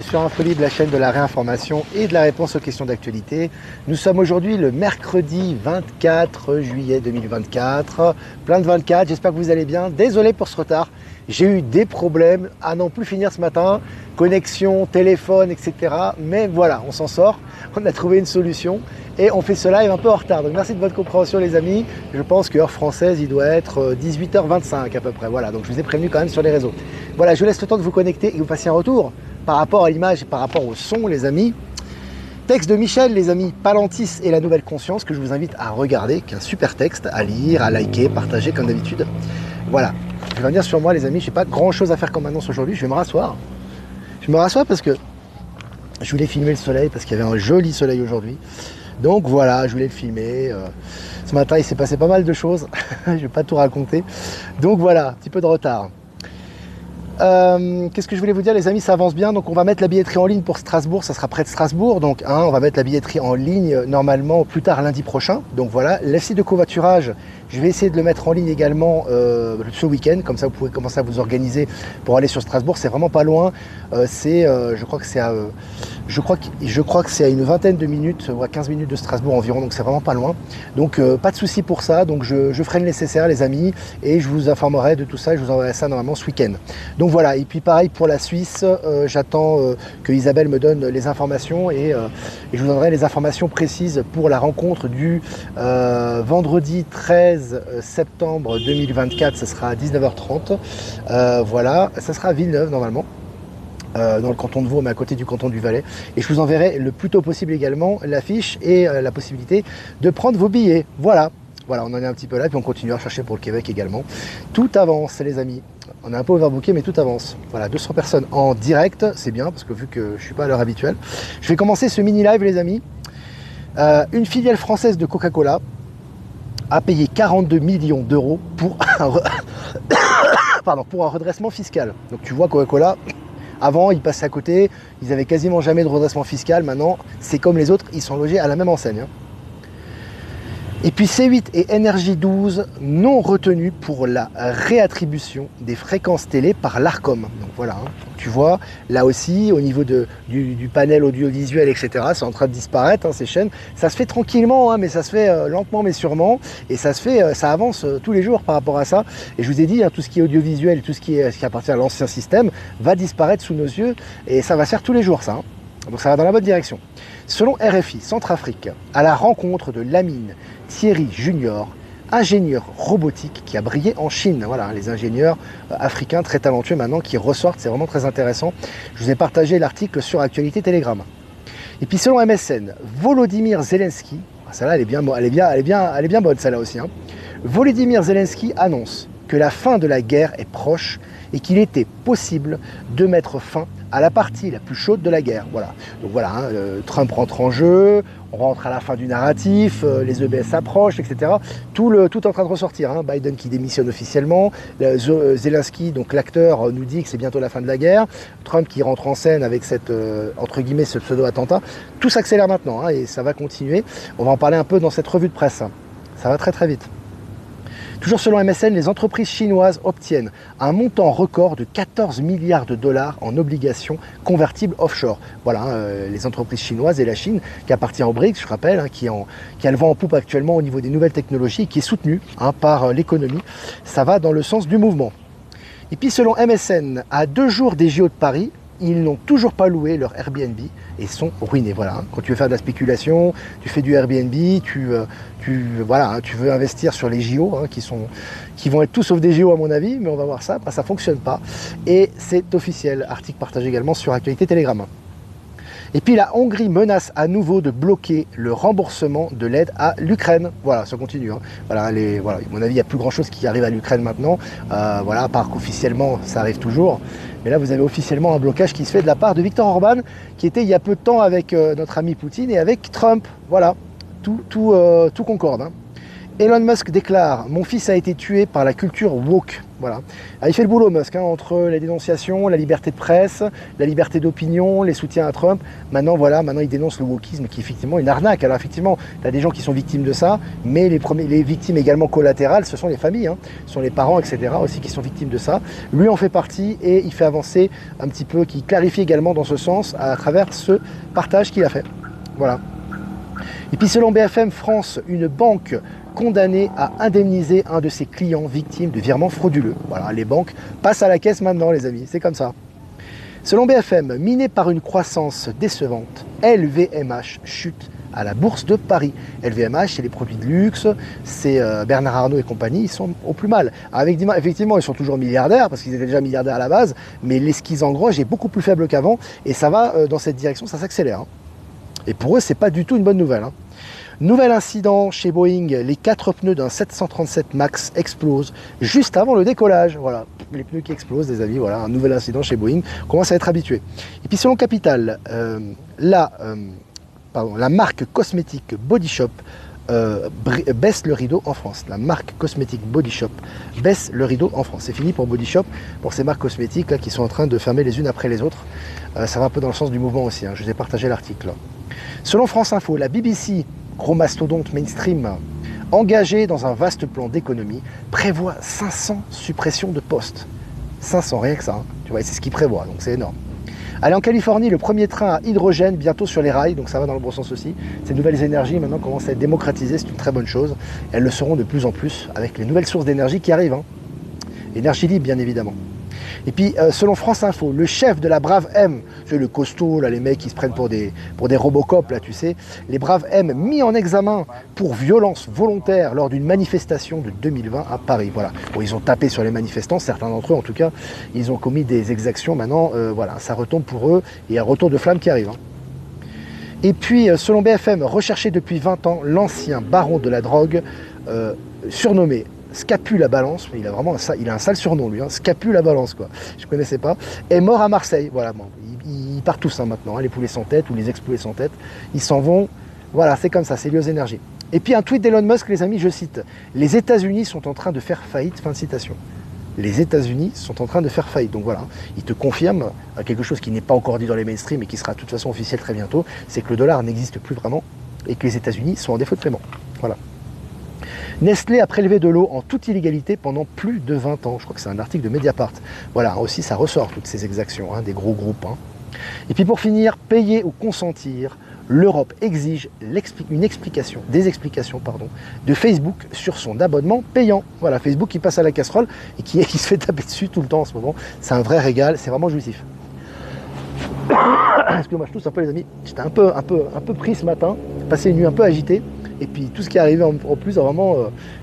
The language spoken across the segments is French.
Sur Infolib, la chaîne de la réinformation et de la réponse aux questions d'actualité. Nous sommes aujourd'hui le mercredi 24 juillet 2024. Plein de 24, j'espère que vous allez bien. Désolé pour ce retard, j'ai eu des problèmes à n'en plus finir ce matin. Connexion, téléphone, etc. Mais voilà, on s'en sort, on a trouvé une solution et on fait ce live un peu en retard. Donc merci de votre compréhension les amis. Je pense que heure française, il doit être 18h25 à peu près. Voilà, donc je vous ai prévenu quand même sur les réseaux. Voilà, je vous laisse le temps de vous connecter et que vous fassiez un retour par rapport à l'image et par rapport au son, les amis. Texte de Michel, les amis, Palantis et la nouvelle conscience, que je vous invite à regarder, qui est un super texte à lire, à liker, partager comme d'habitude. Voilà, je vais venir sur moi, les amis, je n'ai pas grand chose à faire comme annonce aujourd'hui, je vais me rasseoir. Je me rassois parce que je voulais filmer le soleil, parce qu'il y avait un joli soleil aujourd'hui. Donc voilà, je voulais le filmer. Ce matin, il s'est passé pas mal de choses, je ne vais pas tout raconter. Donc voilà, un petit peu de retard. Qu'est-ce que je voulais vous dire les amis, ça avance bien, donc on va mettre la billetterie en ligne pour Strasbourg, ça sera près de Strasbourg, donc on va mettre la billetterie en ligne normalement plus tard lundi prochain, donc voilà, le site de covoiturage, je vais essayer de le mettre en ligne également ce week-end, comme ça vous pouvez commencer à vous organiser pour aller sur Strasbourg, c'est vraiment pas loin, je crois que c'est à une vingtaine de minutes, ou à 15 minutes de Strasbourg environ, donc c'est vraiment pas loin, donc pas de souci pour ça, donc je ferai le nécessaire les amis, et je vous informerai de tout ça, et je vous enverrai ça normalement ce week-end. Donc voilà, et puis pareil pour la Suisse, j'attends que Isabelle me donne les informations et je vous donnerai les informations précises pour la rencontre du vendredi 13 septembre 2024, ce sera à 19h30, voilà, ça sera à Villeneuve normalement. Dans le canton de Vaud, mais à côté du canton du Valais. Et je vous enverrai le plus tôt possible également l'affiche et la possibilité de prendre vos billets. Voilà, on en est un petit peu là, puis on continue à chercher pour le Québec également. Tout avance, les amis. On est un peu overbooké, mais tout avance. Voilà, 200 personnes en direct, c'est bien, parce que vu que je ne suis pas à l'heure habituelle. Je vais commencer ce mini-live, les amis. Une filiale française de Coca-Cola a payé 42 millions d'euros pour pour un redressement fiscal. Donc tu vois, Coca-Cola... Avant, ils passaient à côté, ils avaient quasiment jamais de redressement fiscal. Maintenant, c'est comme les autres, ils sont logés à la même enseigne. Et puis C8 et Énergie 12 non retenus pour la réattribution des fréquences télé par l'Arcom. Donc voilà, tu vois, là aussi, au niveau du panel audiovisuel, etc., c'est en train de disparaître, ces chaînes. Ça se fait tranquillement, mais ça se fait lentement mais sûrement. Et ça avance tous les jours par rapport à ça. Et je vous ai dit, tout ce qui est audiovisuel, tout ce qui appartient à l'ancien système, va disparaître sous nos yeux. Et ça va se faire tous les jours, ça. Donc ça va dans la bonne direction. Selon RFI Centrafrique, à la rencontre de Lamine Thierry Junior, ingénieur robotique qui a brillé en Chine. Voilà, les ingénieurs africains très talentueux maintenant qui ressortent, c'est vraiment très intéressant. Je vous ai partagé l'article sur Actualité Telegram. Et puis selon MSN, Volodymyr Zelensky, celle-là elle est bien bonne celle-là aussi. Volodymyr Zelensky annonce que la fin de la guerre est proche et qu'il était possible de mettre fin à la partie la plus chaude de la guerre. Voilà. Donc voilà, Trump rentre en jeu, on rentre à la fin du narratif, les EBS s'approchent, etc. Tout est en train de ressortir. Biden qui démissionne officiellement, Zelensky, donc l'acteur, nous dit que c'est bientôt la fin de la guerre, Trump qui rentre en scène avec cette, entre guillemets, ce pseudo-attentat. Tout s'accélère maintenant et ça va continuer. On va en parler un peu dans cette revue de presse. Ça va très très vite. Toujours selon MSN, les entreprises chinoises obtiennent un montant record de 14 milliards de dollars en obligations convertibles offshore. Voilà, les entreprises chinoises et la Chine, qui appartient au BRICS, je rappelle, qui a le vent en poupe actuellement au niveau des nouvelles technologies et qui est soutenue par l'économie. Ça va dans le sens du mouvement. Et puis selon MSN, à 2 jours des JO de Paris, ils n'ont toujours pas loué leur Airbnb et sont ruinés. Voilà, quand tu veux faire de la spéculation, tu fais du Airbnb, tu veux investir sur les JO, qui vont être tout sauf des JO à mon avis, mais on va voir ça, ça ne fonctionne pas. Et c'est officiel, article partagé également sur Actualité Telegram. Et puis la Hongrie menace à nouveau de bloquer le remboursement de l'aide à l'Ukraine. Voilà, ça continue. Voilà, à mon avis, il n'y a plus grand chose qui arrive à l'Ukraine maintenant. Voilà, à part qu'officiellement, ça arrive toujours. Mais là, vous avez officiellement un blocage qui se fait de la part de Viktor Orban, qui était il y a peu de temps avec notre ami Poutine et avec Trump. Voilà, tout concorde. Elon Musk déclare « Mon fils a été tué par la culture woke ». Voilà. Alors, il fait le boulot, Musk, hein, entre la dénonciation, la liberté de presse, la liberté d'opinion, les soutiens à Trump. Maintenant, voilà, maintenant il dénonce le wokisme qui est effectivement une arnaque. Alors effectivement, tu as des gens qui sont victimes de ça, mais les victimes également collatérales, ce sont les familles, hein, ce sont les parents, etc. aussi qui sont victimes de ça. Lui en fait partie et il fait avancer un petit peu, qui clarifie également dans ce sens à travers ce partage qu'il a fait. Voilà. Et puis selon BFM France, une banque condamnée à indemniser un de ses clients victimes de virements frauduleux. Voilà, les banques passent à la caisse maintenant, les amis, c'est comme ça. Selon BFM, miné par une croissance décevante, LVMH chute à la bourse de Paris. LVMH, c'est les produits de luxe, c'est Bernard Arnault et compagnie, ils sont au plus mal. Alors, effectivement, ils sont toujours milliardaires, parce qu'ils étaient déjà milliardaires à la base, mais ce qu'ils engrangent est beaucoup plus faible qu'avant, et ça va dans cette direction, ça s'accélère. Hein. Et pour eux, c'est pas du tout une bonne nouvelle. Hein. Nouvel incident chez Boeing, les 4 pneus d'un 737 MAX explosent juste avant le décollage. Voilà, les pneus qui explosent, les amis, voilà, un nouvel incident chez Boeing. On commence à être habitué. Et puis selon Capital, la marque cosmétique Body Shop baisse le rideau en France. La marque cosmétique Body Shop baisse le rideau en France. C'est fini pour Body Shop, pour ces marques cosmétiques là, qui sont en train de fermer les unes après les autres. Ça va un peu dans le sens du mouvement aussi, hein. Je vous ai partagé l'article. Selon France Info, la BBC, gros mastodonte mainstream, engagé dans un vaste plan d'économie, prévoit 500 suppressions de postes. 500, rien que ça, hein. Tu vois, c'est ce qu'il prévoit, donc c'est énorme. Allez, en Californie, le premier train à hydrogène bientôt sur les rails, donc ça va dans le bon sens aussi. Ces nouvelles énergies maintenant commencent à être démocratisées, c'est une très bonne chose. Elles le seront de plus en plus avec les nouvelles sources d'énergie qui arrivent. Hein. Énergie libre, bien évidemment. Et puis, selon France Info, le chef de la Brave M, c'est le costaud, là, les mecs qui se prennent pour des Robocop, là, tu sais, les Braves M mis en examen pour violence volontaire lors d'une manifestation de 2020 à Paris. Voilà. Bon, ils ont tapé sur les manifestants, certains d'entre eux en tout cas, ils ont commis des exactions. Maintenant, voilà, ça retombe pour eux, et il y a un retour de flamme qui arrive. Hein. Et puis, selon BFM, recherché depuis 20 ans, l'ancien baron de la drogue, surnommé Scapule à Balance, il a vraiment il a un sale surnom lui, hein, Scapule à Balance quoi, je connaissais pas, est mort à Marseille, voilà, bon, ils partent tous hein, maintenant, hein, les poulets sans tête ou les ex-poulets sans tête, ils s'en vont, voilà, c'est comme ça, c'est lié aux énergies. Et puis un tweet d'Elon Musk, les amis, je cite, les États-Unis sont en train de faire faillite, fin de citation. Les États-Unis sont en train de faire faillite, donc voilà, il te confirme quelque chose qui n'est pas encore dit dans les mainstream et qui sera de toute façon officiel très bientôt, c'est que le dollar n'existe plus vraiment et que les États-Unis sont en défaut de paiement, voilà. Nestlé a prélevé de l'eau en toute illégalité pendant plus de 20 ans. Je crois que c'est un article de Mediapart. Voilà, aussi ça ressort toutes ces exactions, hein, des gros groupes. Hein. Et puis pour finir, payer ou consentir, l'Europe exige des explications de Facebook sur son abonnement payant. Voilà, Facebook qui passe à la casserole et qui se fait taper dessus tout le temps en ce moment. C'est un vrai régal, c'est vraiment jouissif. Excusez-moi, je tousse un peu les amis. J'étais un peu pris ce matin, passé une nuit un peu agitée. Et puis tout ce qui est arrivé en plus, vraiment,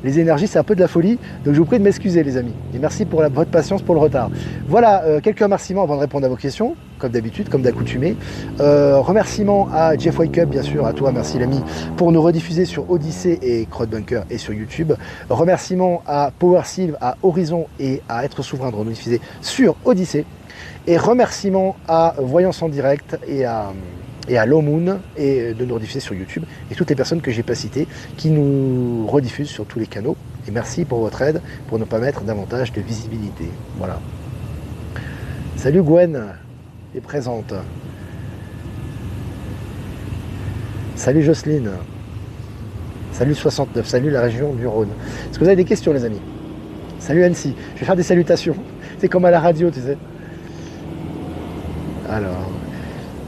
les énergies, c'est un peu de la folie. Donc je vous prie de m'excuser les amis. Et merci pour votre patience pour le retard. Voilà, quelques remerciements avant de répondre à vos questions, comme d'habitude, comme d'accoutumé. Remerciements à Jeff Wake Up, bien sûr, à toi, merci l'ami, pour nous rediffuser sur Odyssée et Crowdbunker et sur YouTube. Remerciements à PowerSylve, à Horizon et à Être Souverain de nous diffuser sur Odyssée. Et remerciements à Voyance en Direct et à Low Moon et de nous rediffuser sur YouTube et toutes les personnes que j'ai pas citées qui nous rediffusent sur tous les canaux. Et merci pour votre aide pour nous permettre davantage de visibilité. Voilà. Salut Gwen, est présente. Salut Jocelyne. Salut 69. Salut la région du Rhône. Est-ce que vous avez des questions les amis? Salut Annecy. Je vais faire des salutations. C'est comme à la radio, tu sais. Alors,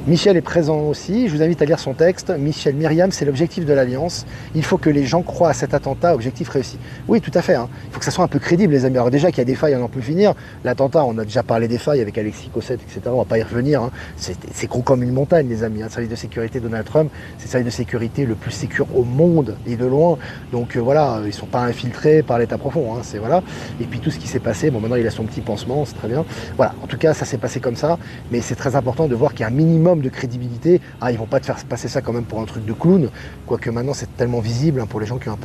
Michel est présent aussi, je vous invite à lire son texte. Michel Myriam, c'est l'objectif de l'Alliance. Il faut que les gens croient à cet attentat, objectif réussi. Oui, tout à fait. Hein. Il faut que ça soit un peu crédible, les amis. Alors déjà qu'il y a des failles, on n'en peut finir. L'attentat, on a déjà parlé des failles avec Alexis Cossette, etc. On ne va pas y revenir. Hein. C'est gros comme une montagne, les amis. Le service de sécurité de Donald Trump, c'est le service de sécurité le plus sécure au monde, et de loin. Donc voilà, ils ne sont pas infiltrés par l'État profond. Hein. Voilà. Et puis tout ce qui s'est passé, bon maintenant il a son petit pansement, c'est très bien. Voilà, en tout cas, ça s'est passé comme ça. Mais c'est très important de voir qu'il y a un minimum de crédibilité. Ah, ils vont pas te faire passer ça quand même pour un truc de clown, quoique maintenant c'est tellement visible hein, pour les gens qui ont un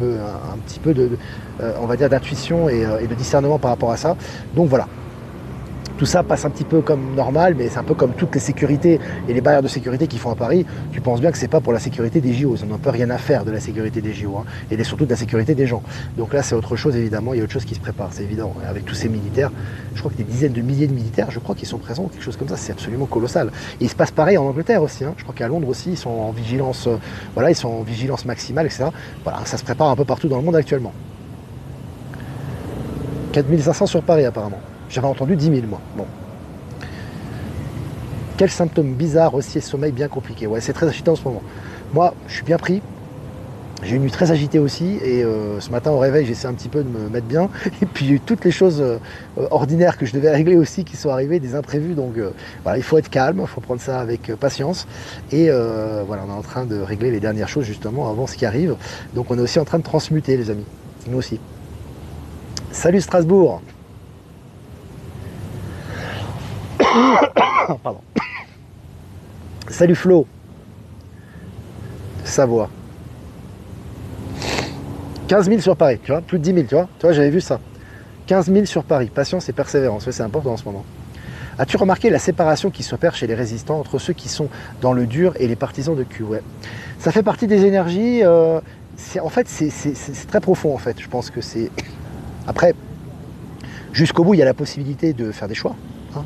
petit peu de on va dire d'intuition et de discernement par rapport à ça. Donc voilà. Tout ça passe un petit peu comme normal, mais c'est un peu comme toutes les sécurités et les barrières de sécurité qu'ils font à Paris. Tu penses bien que c'est pas pour la sécurité des JO, ils n'en ont pas rien à faire de la sécurité des JO, hein, et surtout de la sécurité des gens. Donc là c'est autre chose évidemment, il y a autre chose qui se prépare, c'est évident. Avec tous ces militaires, je crois que des dizaines de milliers de militaires, je crois qu'ils sont présents, quelque chose comme ça, c'est absolument colossal. Et il se passe pareil en Angleterre aussi, hein. Je crois qu'à Londres aussi, ils sont en vigilance, voilà, ils sont en vigilance maximale, etc. Voilà, ça se prépare un peu partout dans le monde actuellement. 4500 sur Paris apparemment. J'avais entendu 10 000 moi. Bon. Quels symptômes bizarres, aussi sommeil bien compliqué. Ouais, c'est très agitant en ce moment. Moi, je suis bien pris. J'ai une nuit très agitée aussi et ce matin au réveil, j'essaie un petit peu de me mettre bien. Et puis il y a eu toutes les choses ordinaires que je devais régler aussi qui sont arrivées, des imprévus. Donc voilà, il faut être calme, il faut prendre ça avec patience. Et voilà, on est en train de régler les dernières choses justement avant ce qui arrive. Donc on est aussi en train de transmuter les amis, nous aussi. Salut Strasbourg. Pardon. Salut Flo. Savoie. 15 000 sur Paris, tu vois, plus de 10 000, tu vois, j'avais vu ça. 15 000 sur Paris, patience et persévérance, ouais, c'est important en ce moment. As-tu remarqué la séparation qui s'opère chez les résistants entre ceux qui sont dans le dur et les partisans de Q? Ouais. Ça fait partie des énergies, en fait c'est très profond en fait, je pense que c'est... Après, jusqu'au bout il y a la possibilité de faire des choix, hein.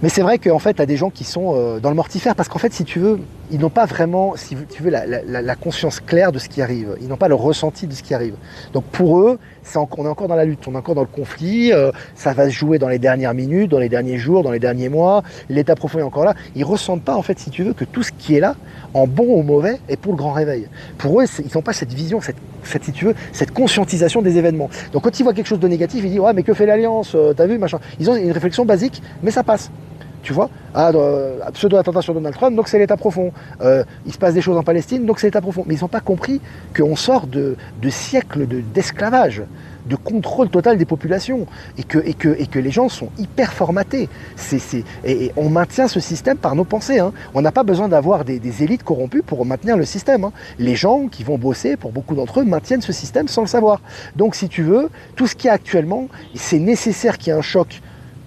Mais c'est vrai qu'en fait, tu as des gens qui sont dans le mortifère parce qu'en fait, si tu veux, ils n'ont pas vraiment, si tu veux, la conscience claire de ce qui arrive. Ils n'ont pas le ressenti de ce qui arrive. Donc pour eux, on est encore dans la lutte, on est encore dans le conflit, ça va se jouer dans les dernières minutes, dans les derniers jours, dans les derniers mois, l'état profond est encore là. Ils ne ressentent pas, en fait, si tu veux, que tout ce qui est là, en bon ou mauvais, est pour le grand réveil. Pour eux, ils n'ont pas cette vision, si tu veux, cette conscientisation des événements. Donc quand ils voient quelque chose de négatif, ils disent « Ouais, mais que fait l'Alliance? T'as vu, machin ?» Ils ont une réflexion basique, mais ça passe. Tu vois, pseudo-attentat sur Donald Trump, donc c'est l'état profond. Il se passe des choses en Palestine, donc c'est l'état profond. Mais ils n'ont pas compris qu'on sort de siècles d'esclavage, de contrôle total des populations, et que les gens sont hyper formatés. Et on maintient ce système par nos pensées, hein. On n'a pas besoin d'avoir des élites corrompues pour maintenir le système, hein. Les gens qui vont bosser, pour beaucoup d'entre eux, maintiennent ce système sans le savoir. Donc si tu veux, tout ce qu'il y a actuellement, c'est nécessaire qu'il y ait un choc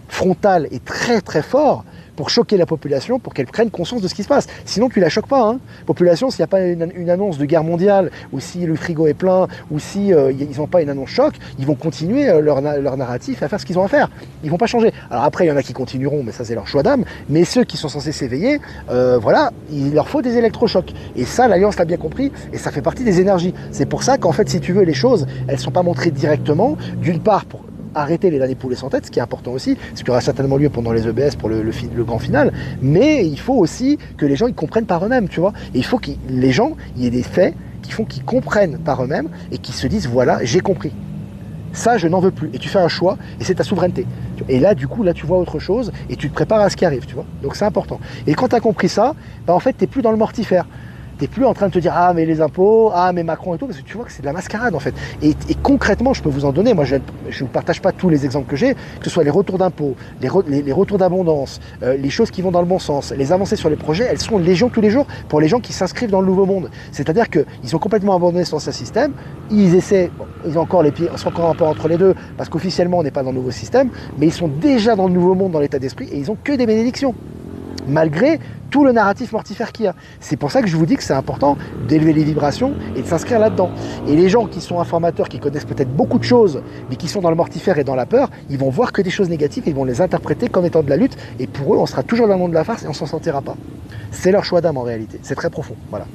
frontal et très très fort pour choquer la population, pour qu'elle prenne conscience de ce qui se passe. Sinon, tu la choques pas, hein. Population, s'il n'y a pas une annonce de guerre mondiale, ou si le frigo est plein, ou si ils n'ont pas une annonce choc, ils vont continuer leur narratif à faire ce qu'ils ont à faire. Ils vont pas changer. Alors après, il y en a qui continueront, mais ça c'est leur choix d'âme. Mais ceux qui sont censés s'éveiller, voilà, il leur faut des électrochocs. Et ça, l'Alliance l'a bien compris, et ça fait partie des énergies. C'est pour ça qu'en fait, si tu veux, les choses, elles sont pas montrées directement, d'une part pour arrêter les derniers poulets sans tête, ce qui est important aussi, ce qui aura certainement lieu pendant les EBS pour le grand final, mais il faut aussi que les gens ils comprennent par eux-mêmes, tu vois, et il faut que les gens, il y ait des faits qui font qu'ils comprennent par eux-mêmes et qu'ils se disent, voilà, j'ai compris. Ça, je n'en veux plus. Et tu fais un choix, et c'est ta souveraineté. Et là, du coup, là, tu vois autre chose, et tu te prépares à ce qui arrive, tu vois. Donc c'est important. Et quand tu as compris ça, bah, en fait, tu n'es plus dans le mortifère. T'es plus en train de te dire ah mais les impôts, ah mais Macron et tout, parce que tu vois que c'est de la mascarade en fait. Et concrètement, je peux vous en donner, moi je ne vous partage pas tous les exemples que j'ai, que ce soit les retours d'impôts, les retours d'abondance, les choses qui vont dans le bon sens, les avancées sur les projets, elles sont légion tous les jours pour les gens qui s'inscrivent dans le nouveau monde. C'est-à-dire qu'ils ont complètement abandonné cet ancien système, ils essaient, ils ont encore les pieds, ils sont encore un peu entre les deux, parce qu'officiellement on n'est pas dans le nouveau système, mais ils sont déjà dans le nouveau monde, dans l'état d'esprit, et ils ont que des bénédictions. Malgré tout le narratif mortifère qu'il y a. C'est pour ça que je vous dis que c'est important d'élever les vibrations et de s'inscrire là-dedans. Et les gens qui sont informateurs, qui connaissent peut-être beaucoup de choses, mais qui sont dans le mortifère et dans la peur, ils vont voir que des choses négatives et ils vont les interpréter comme étant de la lutte. Et pour eux, on sera toujours dans le monde de la farce et on s'en sentira pas. C'est leur choix d'âme en réalité. C'est très profond. Voilà.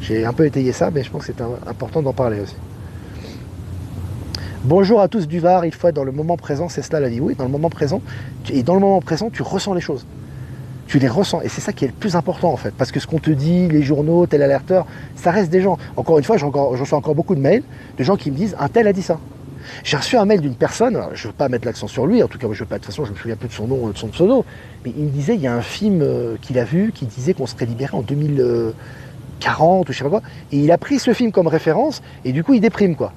J'ai un peu étayé ça, mais je pense que c'est important d'en parler aussi. Bonjour à tous du Var, il faut être dans le moment présent, c'est cela la vie. Oui, dans le moment présent. Et dans le moment présent, tu ressens les choses. Tu les ressens, et c'est ça qui est le plus important en fait, parce que ce qu'on te dit, les journaux, tel alerteur, ça reste des gens. Encore une fois, j'en reçois encore beaucoup de mails de gens qui me disent un tel a dit ça. J'ai reçu un mail d'une personne, alors, je ne veux pas mettre l'accent sur lui, en tout cas, je veux pas, de toute façon, je ne me souviens plus de son nom, de son pseudo, mais il me disait, il y a un film qu'il a vu qui disait qu'on serait libéré en 2040 ou je sais pas quoi, et il a pris ce film comme référence, et du coup, il déprime quoi.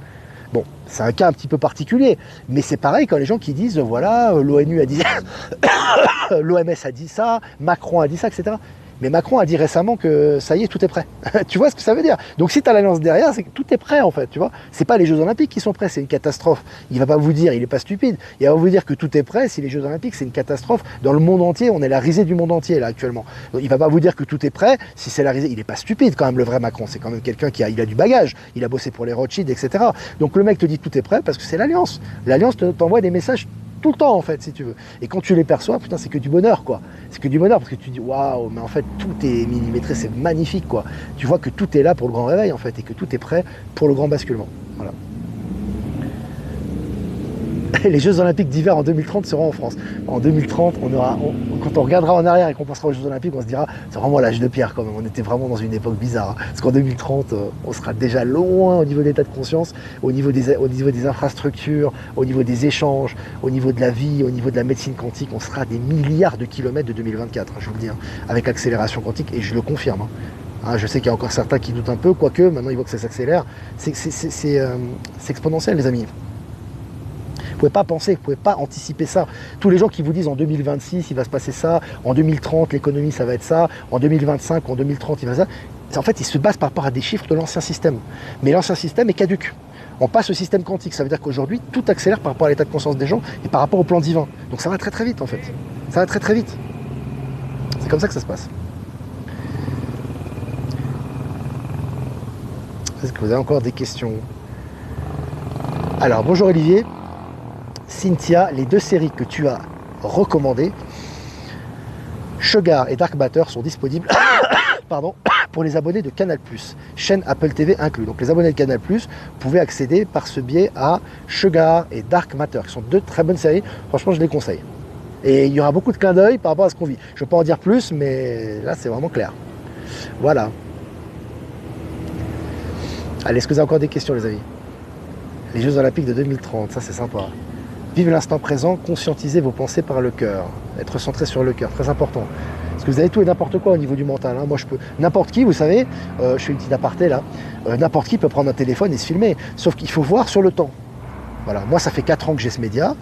Bon, c'est un cas un petit peu particulier, mais c'est pareil quand les gens qui disent, voilà, l'ONU a dit ça, l'OMS a dit ça, Macron a dit ça, etc. Mais Macron a dit récemment que ça y est, tout est prêt. Tu vois ce que ça veut dire? Donc si tu as l'Alliance derrière, c'est que tout est prêt en fait, tu vois. C'est pas les Jeux Olympiques qui sont prêts, c'est une catastrophe. Il va pas vous dire, il est pas stupide, il va vous dire que tout est prêt si les Jeux Olympiques, c'est une catastrophe. Dans le monde entier, on est la risée du monde entier là actuellement. Donc, il va pas vous dire que tout est prêt si c'est la risée. Il est pas stupide quand même, le vrai Macron. C'est quand même quelqu'un il a du bagage. Il a bossé pour les Rothschild, etc. Donc le mec te dit tout est prêt parce que c'est l'Alliance. L'Alliance t'envoie des messages tout le temps en fait, si tu veux. Et quand tu les perçois, putain, c'est que du bonheur quoi. C'est que du bonheur parce que tu dis waouh, mais en fait tout est millimétré, c'est magnifique quoi. Tu vois que tout est là pour le grand réveil en fait et que tout est prêt pour le grand basculement. Voilà. Les Jeux Olympiques d'hiver en 2030 seront en France. En 2030, quand on regardera en arrière et qu'on passera aux Jeux Olympiques, on se dira, c'est vraiment l'âge de pierre quand même. On était vraiment dans une époque bizarre. Hein. Parce qu'en 2030, on sera déjà loin au niveau de l'état de conscience, au niveau des infrastructures, au niveau des échanges, au niveau de la vie, au niveau de la médecine quantique. On sera à des milliards de kilomètres de 2024, je vous le dis, hein, avec l'accélération quantique, et je le confirme. Hein, je sais qu'il y a encore certains qui doutent un peu, quoique maintenant ils voient que ça s'accélère. C'est exponentiel, les amis. Vous ne pouvez pas penser, vous ne pouvez pas anticiper ça. Tous les gens qui vous disent en 2026, il va se passer ça, en 2030, l'économie, ça va être ça, en 2025, en 2030, il va ça. En fait, ils se basent par rapport à des chiffres de l'ancien système. Mais l'ancien système est caduque. On passe au système quantique. Ça veut dire qu'aujourd'hui, tout accélère par rapport à l'état de conscience des gens et par rapport au plan divin. Donc ça va très très vite, en fait. Ça va très très vite. C'est comme ça que ça se passe. Est-ce que vous avez encore des questions? Alors, bonjour Olivier. Cynthia, les deux séries que tu as recommandées, Sugar et Dark Matter, sont disponibles pardon, pour les abonnés de Canal+, chaîne Apple TV inclus. Donc les abonnés de Canal+, pouvaient accéder par ce biais à Sugar et Dark Matter, qui sont deux très bonnes séries. Franchement, je les conseille. Et il y aura beaucoup de clins d'œil par rapport à ce qu'on vit. Je ne vais pas en dire plus, mais là, c'est vraiment clair. Voilà. Allez, est-ce que vous avez encore des questions, les amis? Les Jeux Olympiques de 2030, ça c'est sympa. Vive l'instant présent, conscientiser vos pensées par le cœur. Être centré sur le cœur, très important. Parce que vous avez tout et n'importe quoi au niveau du mental. Hein. Moi, je peux. N'importe qui, vous savez, je fais une petite aparté là, n'importe qui peut prendre un téléphone et se filmer. Sauf qu'il faut voir sur le temps. Voilà. Moi, ça fait 4 ans que j'ai ce média.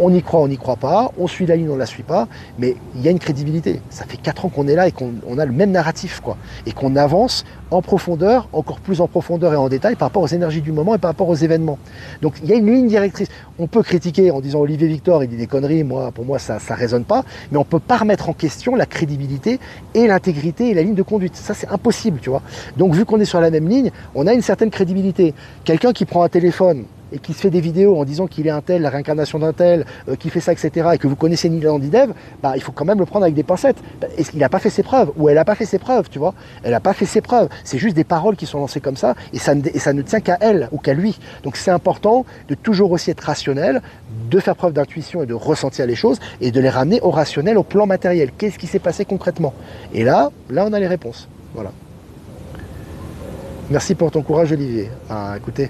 On y croit, on n'y croit pas, on suit la ligne, on ne la suit pas, mais il y a une crédibilité. Ça fait 4 ans qu'on est là et qu'on a le même narratif, quoi. Et qu'on avance en profondeur, encore plus en profondeur et en détail par rapport aux énergies du moment et par rapport aux événements. Donc il y a une ligne directrice. On peut critiquer en disant Olivier Victor, il dit des conneries, pour moi ça ne résonne pas, mais on ne peut pas remettre en question la crédibilité et l'intégrité et la ligne de conduite. Ça c'est impossible, tu vois. Donc vu qu'on est sur la même ligne, on a une certaine crédibilité. Quelqu'un qui prend un téléphone et qui se fait des vidéos en disant qu'il est un tel, la réincarnation d'un tel, qui fait ça, etc., et que vous connaissez Nilan Didev, bah, il faut quand même le prendre avec des pincettes. Est-ce qu'il n'a pas fait ses preuves? Ou elle n'a pas fait ses preuves, tu vois? Elle n'a pas fait ses preuves. C'est juste des paroles qui sont lancées comme ça, et ça ne tient qu'à elle ou qu'à lui. Donc c'est important de toujours aussi être rationnel, de faire preuve d'intuition et de ressentir les choses, et de les ramener au rationnel, au plan matériel. Qu'est-ce qui s'est passé concrètement? Et là, on a les réponses. Voilà. Merci pour ton courage, Olivier. Ah, écoutez,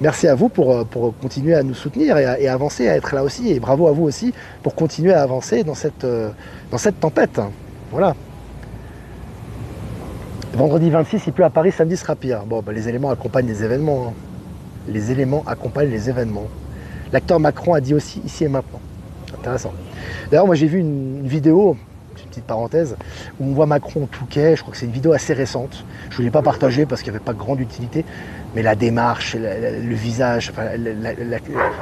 merci à vous pour continuer à nous soutenir et avancer, à être là aussi. Et bravo à vous aussi pour continuer à avancer dans cette tempête. Voilà. Vendredi 26, il pleut à Paris, samedi sera pire. Bon, bah, les éléments accompagnent les événements. Hein. Les éléments accompagnent les événements. L'acteur Macron a dit aussi ici et maintenant. Intéressant. D'ailleurs, moi j'ai vu une vidéo, une petite parenthèse, où on voit Macron au Touquet. Je crois que c'est une vidéo assez récente. Je ne voulais pas partager parce qu'il n'y avait pas grande utilité. Mais la démarche, le visage, enfin,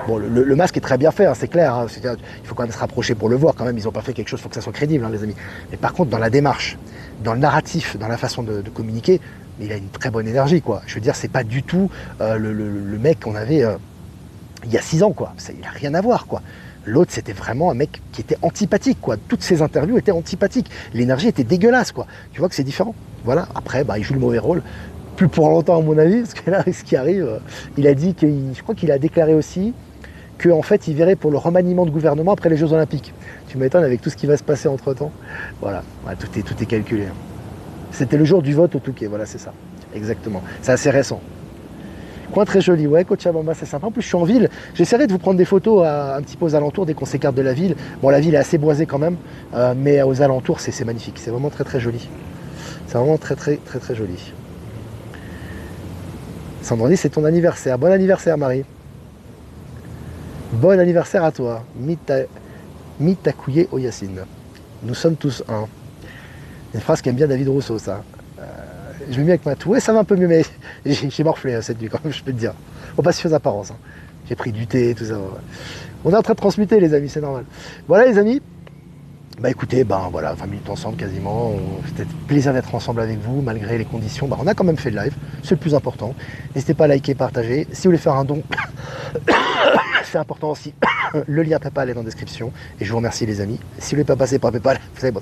bon, le masque est très bien fait, hein, c'est clair. Hein, il faut quand même se rapprocher pour le voir. Quand même, ils n'ont pas fait quelque chose, il faut que ça soit crédible, hein, les amis. Mais par contre, dans la démarche, dans le narratif, dans la façon de communiquer, il a une très bonne énergie, quoi. Je veux dire, c'est pas du tout le mec qu'on avait il y a 6 ans, quoi. Il n'a rien à voir, quoi. L'autre, c'était vraiment un mec qui était antipathique, quoi. Toutes ses interviews étaient antipathiques. L'énergie était dégueulasse, quoi. Tu vois que c'est différent. Voilà. Après, bah, il joue le mauvais rôle. Plus pour longtemps, à mon avis, parce que là, ce qui arrive, il a dit je crois qu'il a déclaré aussi qu'en fait, il verrait pour le remaniement de gouvernement après les Jeux Olympiques. Tu m'étonnes avec tout ce qui va se passer entre-temps. Voilà, ouais, tout est calculé. C'était le jour du vote au Touquet, voilà, c'est ça. Exactement. C'est assez récent. Coin très joli, ouais, Cochabamba, c'est sympa. En plus, je suis en ville. J'essaierai de vous prendre des photos un petit peu aux alentours dès qu'on s'écarte de la ville. Bon, la ville est assez boisée quand même, mais aux alentours, c'est magnifique. C'est vraiment très très joli. C'est vraiment très très très très joli. Sandrine, c'est ton anniversaire. Bon anniversaire, Marie. Bon anniversaire à toi. Mitakouye Oyacine. Nous sommes tous un. Une phrase qu'aime bien David Rousseau, ça. Je vais mieux avec ma toux. Ouais, ça va un peu mieux, mais j'ai morflé cette nuit, quand même, je peux te dire. Faut pas se fier aux apparences. Hein. J'ai pris du thé, tout ça. Ouais. On est en train de transmuter, les amis, c'est normal. Voilà, les amis. Bah écoutez, voilà, 20 minutes ensemble quasiment. C'était plaisir d'être ensemble avec vous, malgré les conditions. On a quand même fait le live, c'est le plus important. N'hésitez pas à liker, partager. Si vous voulez faire un don, c'est important aussi. Le lien PayPal est dans la description. Et je vous remercie, les amis. Si vous ne voulez pas passer par PayPal, vous savez, bon,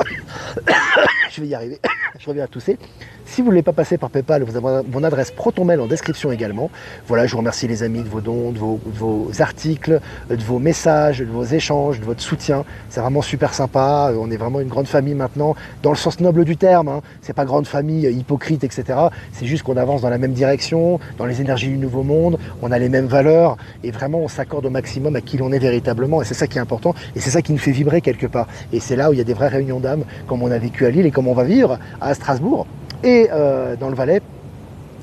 je vais y arriver. Je reviens à tousser. Si vous ne voulez pas passer par PayPal, vous avez mon adresse ProtonMail en description également. Voilà, je vous remercie, les amis, de vos dons, de vos articles, de vos messages, de vos échanges, de votre soutien. C'est vraiment super sympa. On est vraiment une grande famille maintenant, dans le sens noble du terme. Hein. C'est pas grande famille hypocrite, etc. C'est juste qu'on avance dans la même direction, dans les énergies du nouveau monde. On a les mêmes valeurs et vraiment on s'accorde au maximum à qui l'on est véritablement. Et c'est ça qui est important et c'est ça qui nous fait vibrer quelque part. Et c'est là où il y a des vraies réunions d'âme, comme on a vécu à Lille et comme on va vivre à Strasbourg et dans le Valais,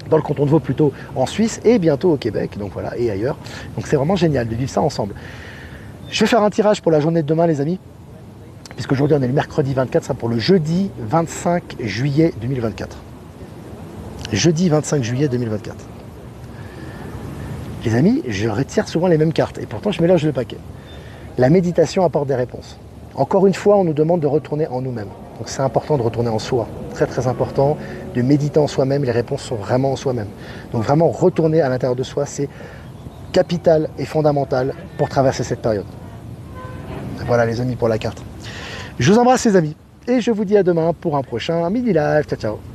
dans le canton de Vaud plutôt, en Suisse et bientôt au Québec, donc voilà, et ailleurs. Donc c'est vraiment génial de vivre ça ensemble. Je vais faire un tirage pour la journée de demain, les amis, puisqu'aujourd'hui on est le mercredi 24, ça sera pour le jeudi 25 juillet 2024. Jeudi 25 juillet 2024. Les amis, je retire souvent les mêmes cartes et pourtant je mélange le paquet. La méditation apporte des réponses. Encore une fois, on nous demande de retourner en nous-mêmes. Donc c'est important de retourner en soi. Très très important de méditer en soi-même. Les réponses sont vraiment en soi-même. Donc vraiment retourner à l'intérieur de soi, c'est capital et fondamental pour traverser cette période. Voilà les amis pour la carte. Je vous embrasse les amis et je vous dis à demain pour un prochain Midi Live. Ciao ciao.